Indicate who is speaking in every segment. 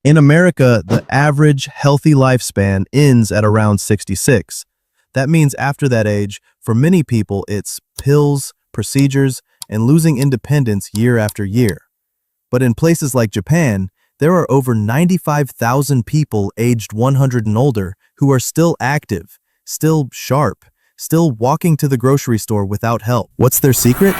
Speaker 1: In America, the average healthy lifespan ends at around 66. That means after that age, for many people, it's pills, procedures, and losing independence year after year. But in places like Japan, there are over 95,000 people aged 100 and older who are still active, still sharp, still walking to the grocery store without help. What's their secret?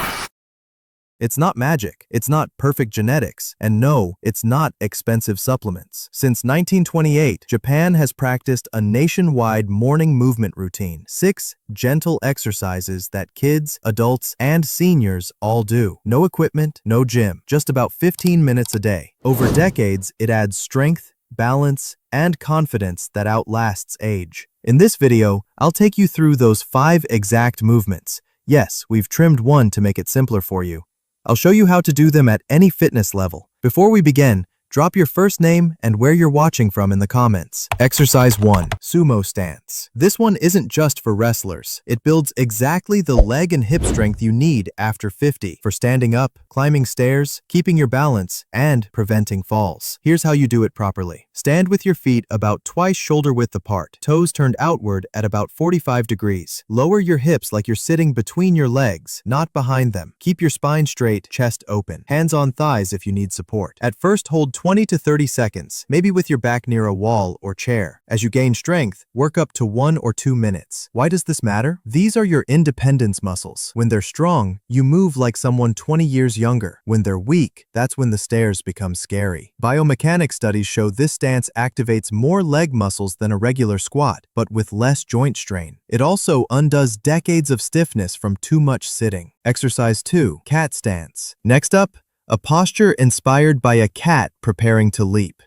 Speaker 1: It's not magic, it's not perfect genetics, and no, it's not expensive supplements. Since 1928, Japan has practiced a nationwide morning movement routine, 6 gentle exercises that kids, adults, and seniors all do. No equipment, no gym, just about 15 minutes a day. Over decades, it adds strength, balance, and confidence that outlasts age. In this video, I'll take you through those 5 exact movements. Yes, we've trimmed one to make it simpler for you. I'll show you how to do them at any fitness level. Before we begin, drop your first name and where you're watching from in the comments. Exercise 1. Sumo stance. This one isn't just for wrestlers. It builds exactly the leg and hip strength you need after 50 for standing up, climbing stairs, keeping your balance, and preventing falls. Here's how you do it properly. Stand with your feet about twice shoulder width apart, toes turned outward at about 45 degrees. Lower your hips like you're sitting between your legs, not behind them. Keep your spine straight, chest open. Hands on thighs if you need support. At first, hold 20 to 30 seconds, maybe with your back near a wall or chair. As you gain strength, work up to 1 or 2 minutes. Why does this matter? These are your independence muscles. When they're strong, you move like someone 20 years younger. When they're weak, that's when the stairs become scary. Biomechanics studies show this stance activates more leg muscles than a regular squat, but with less joint strain. It also undoes decades of stiffness from too much sitting. Exercise 2. Cat stance. Next up, a posture inspired by a cat preparing to leap.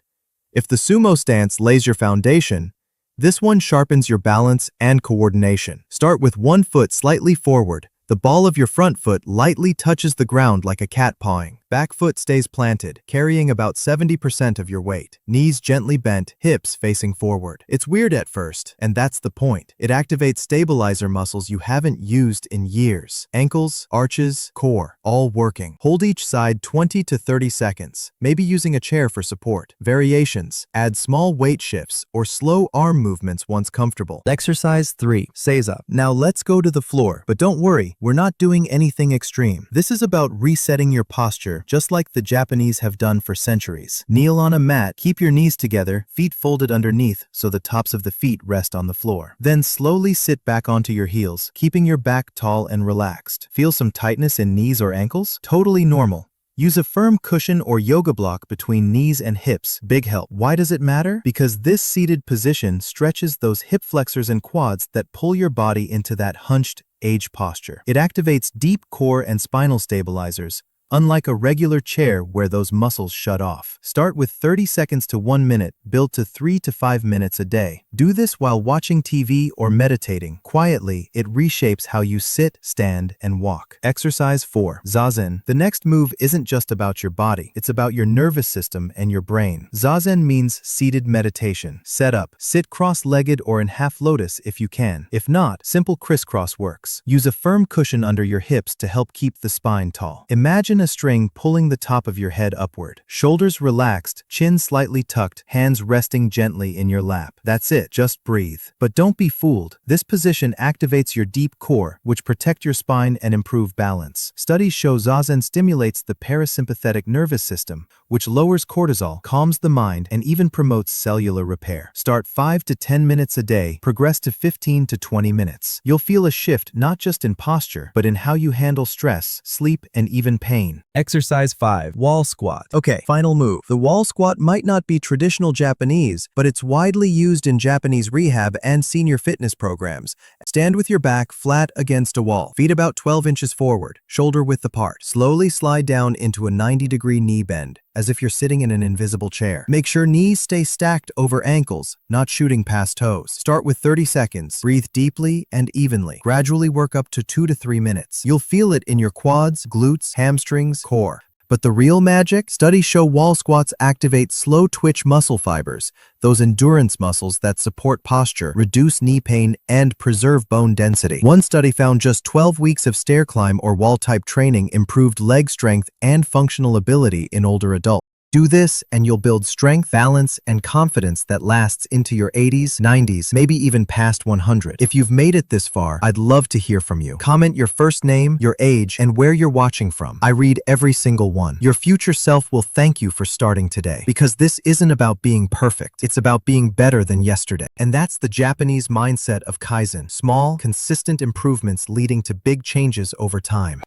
Speaker 1: If the sumo stance lays your foundation, this one sharpens your balance and coordination. Start with one foot slightly forward. The ball of your front foot lightly touches the ground like a cat pawing. Back foot stays planted, carrying about 70% of your weight. Knees gently bent, hips facing forward. It's weird at first, and that's the point. It activates stabilizer muscles you haven't used in years. Ankles, arches, core, all working. Hold each side 20 to 30 seconds, maybe using a chair for support. Variations: add small weight shifts or slow arm movements once comfortable. Exercise 3. Seiza. Now let's go to the floor, but don't worry, we're not doing anything extreme. This is about resetting your posture, just like the Japanese have done for centuries. Kneel on a mat, keep your knees together, feet folded underneath so the tops of the feet rest on the floor. Then slowly sit back onto your heels, keeping your back tall and relaxed. Feel some tightness in knees or ankles? Totally normal. Use a firm cushion or yoga block between knees and hips. Big help. Why does it matter? Because this seated position stretches those hip flexors and quads that pull your body into that hunched age posture. It activates deep core and spinal stabilizers, unlike a regular chair where those muscles shut off. Start with 30 seconds to 1 minute, build to 3 to 5 minutes a day. Do this while watching TV or meditating. Quietly, it reshapes how you sit, stand, and walk. Exercise 4. Zazen. The next move isn't just about your body, it's about your nervous system and your brain. Zazen means seated meditation. Set up. Sit cross-legged or in half lotus if you can. If not, simple crisscross works. Use a firm cushion under your hips to help keep the spine tall. Imagine a string pulling the top of your head upward. Shoulders relaxed, chin slightly tucked, hands resting gently in your lap. That's it, just breathe. But don't be fooled. This position activates your deep core, which protect your spine and improve balance. Studies show Zazen stimulates the parasympathetic nervous system, which lowers cortisol, calms the mind, and even promotes cellular repair. Start 5 to 10 minutes a day, progress to 15 to 20 minutes. You'll feel a shift not just in posture, but in how you handle stress, sleep, and even pain. Exercise 5. Wall squat. Okay, final move. The wall squat might not be traditional Japanese, but it's widely used in Japanese rehab and senior fitness programs. Stand with your back flat against a wall, feet about 12 inches forward, shoulder width apart. Slowly slide down into a 90-degree knee bend, as if you're sitting in an invisible chair. Make sure knees stay stacked over ankles, not shooting past toes. Start with 30 seconds. Breathe deeply and evenly. Gradually work up to 2 to 3 minutes. You'll feel it in your quads, glutes, hamstrings, core. But the real magic? Studies show wall squats activate slow twitch muscle fibers, those endurance muscles that support posture, reduce knee pain, and preserve bone density. One study found just 12 weeks of stair climb or wall type training improved leg strength and functional ability in older adults.
Speaker 2: Do this and you'll build strength, balance, and confidence that lasts into your 80s, 90s, maybe even past 100. If you've made it this far, I'd love to hear from you. Comment your first name, your age, and where you're watching from. I read every single one. Your future self will thank you for starting today, because this isn't about being perfect. It's about being better than yesterday. And that's the Japanese mindset of Kaizen. Small, consistent improvements leading to big changes over time.